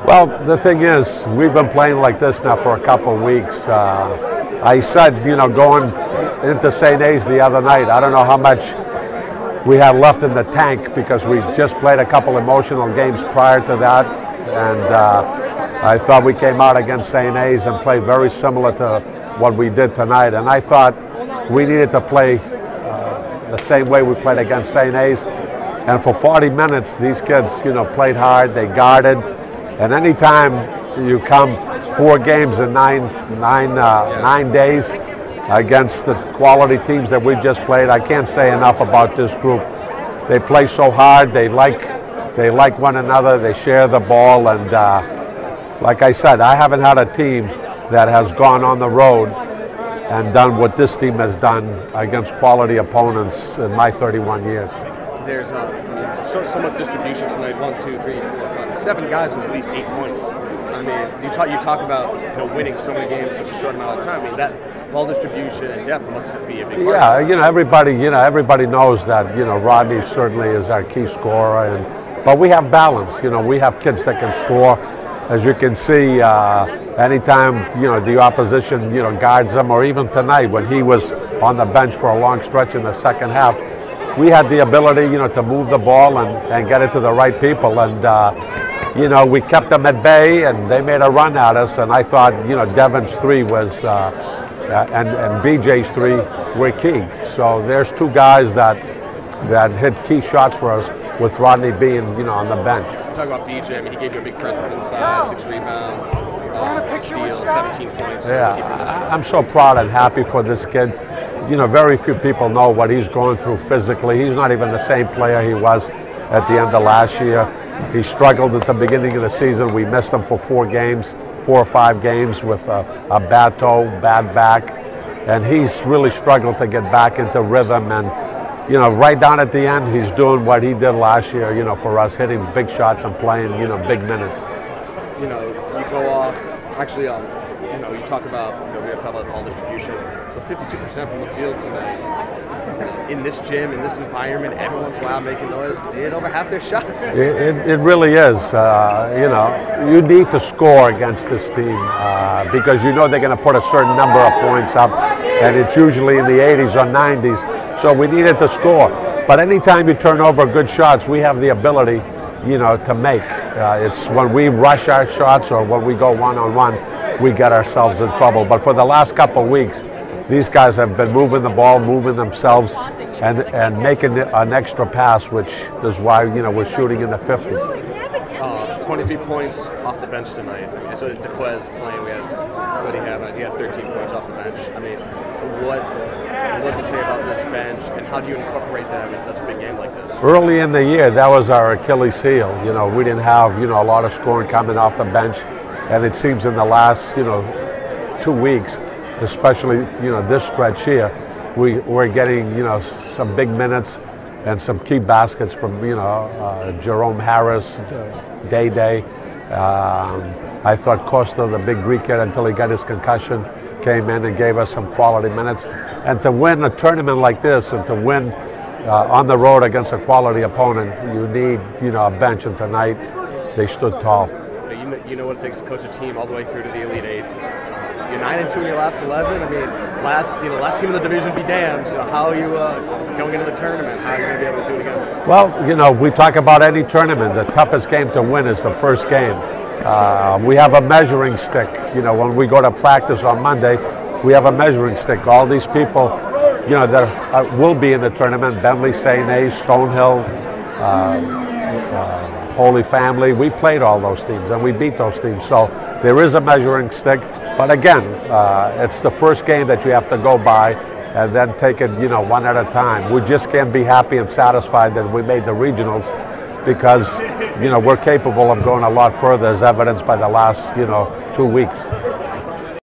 Well, the thing is, we've been playing like this now for a couple of weeks. I said, going into St. A's the other night, I don't know how much we had left in the tank because we just played a couple emotional games prior to that. And I thought we came out against St. A's and played very similar to what we did tonight. And I thought we needed to play the same way we played against St. A's. And for 40 minutes, these kids, played hard, they guarded. And anytime you come 4 games in nine days against the quality teams that we just played, I can't say enough about this group. They play so hard, they like one another, they share the ball, and like I said, I haven't had a team that has gone on the road and done what this team has done against quality opponents in my 31 years. There's so much distribution tonight. 1, 2, 3, 4, 5, 7 guys with at least 8 points. I mean, you talk about winning so many games in such a short amount of time. I mean, that ball distribution and depth must be a big part. Yeah, everybody knows that Rodney certainly is our key scorer, but we have balance. We have kids that can score. As you can see, anytime the opposition guards them, or even tonight when he was on the bench for a long stretch in the second half, we had the ability to move the ball and get it to the right people, and we kept them at bay, and they made a run at us. And I thought Devin's 3 was and BJ's 3 were key. So there's 2 guys that hit key shots for us, with Rodney being on the bench. Talk about BJ. I mean, he gave you a big presence inside, 6 rebounds, steals, 17 points. Yeah, I'm so proud and happy for this kid. Very few people know what he's going through physically. He's not even the same player he was at the end of last year. He struggled at the beginning of the season. We missed him for 4 or 5 games with a bad toe, bad back. And he's really struggled to get back into rhythm. And, right down at the end, he's doing what he did last year, for us, hitting big shots and playing, big minutes. You go off, actually, you talk about, we have to talk about ball distribution. So 52% from the field tonight. In this gym, in this environment, everyone's loud, making noise. They hit over half their shots. It really is. You need to score against this team because they're going to put a certain number of points up, and it's usually in the 80s or 90s. So we needed to score. But anytime you turn over good shots, we have the ability, to make. It's when we rush our shots or when we go one-on-one, we get ourselves in trouble. But for the last couple of weeks, these guys have been moving the ball, moving themselves, and making an extra pass, which is why we're shooting in the 50s. 23 points off the bench tonight. And so DeQuez playing. He had 13 points off the bench. I mean, what does it say about this bench, and how do you incorporate them in such a big game like this? Early in the year, that was our Achilles heel. We didn't have a lot of scoring coming off the bench, and it seems in the last 2 weeks, especially this stretch here, we're getting some big minutes and some key baskets from Jerome Harris, Day. I thought Costa, the big Greek kid, until he got his concussion, came in and gave us some quality minutes. And to win a tournament like this, and to win on the road against a quality opponent, you need a bench. And tonight they stood tall. You know what it takes to coach a team all the way through to the Elite Eight. You're 9-2 in your last 11. I mean, last team in the division be damned. How are you going into the tournament? How are you going to be able to do it again? Well, we talk about any tournament. The toughest game to win is the first game. We have a measuring stick. When we go to practice on Monday, we have a measuring stick. All these people, that will be in the tournament: Bentley, St. A's, Stonehill, Holy Family. We played all those teams and we beat those teams. So there is a measuring stick. But again, it's the first game that you have to go by and then take it, one at a time. We just can't be happy and satisfied that we made the regionals because, we're capable of going a lot further, as evidenced by the last, 2 weeks.